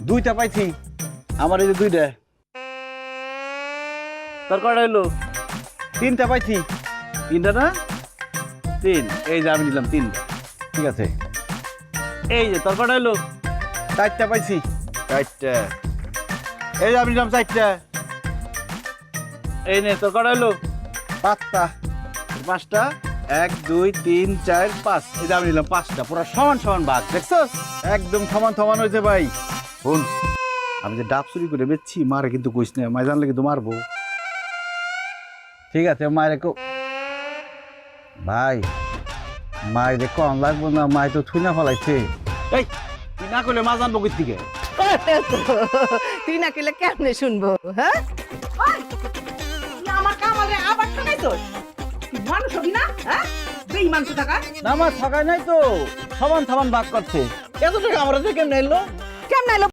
দুইটা পাইছি। আমার এই যে দুইটা। তোর কয়টা হইলো? তিনটা পাইছি। তিনটা না? তিন। এই যে আমি নিলাম তিনটা। ঠিক আছে। এই যে তোর কয়টা হইলো? চারটা পাইছি। চারটা। এই যে আমি নিলাম চারটা। এই নে তোর কয়টা হইলো? পাঁচটা। পাঁচটা। 1 2 3 4 5। এই যে আমি নিলাম পাঁচটা। পুরো সমান সমান ভাগ, দেখছস? একদম সমান সমান হয়েছে ভাই। শোন, আমি যে ডাব চুরি করে বেচছি, মারে কিন্তু কইস না, মাই জানলে কিন্তু মারবো। ঠিক আছে, মায়ের ভাই, মায়ের কম লাগবো না, মায় তো থুই না ফলাইছে। এই তুই না করলে মা জানবো কই থেকে? তুই না কেলে কেমনে শুনবো? হ্যাঁ, ওই, তুই আমার কামালে আবার ঠকাইছস। তুই মানুষ হবি না? হ্যাঁ, বেঈমান কোথাকার। না মা ঠকাই নাই তো, সমান সমান ভাগ করছে। এত টাকা আমরা থেকে কেমনে এলো? কেমনে এলো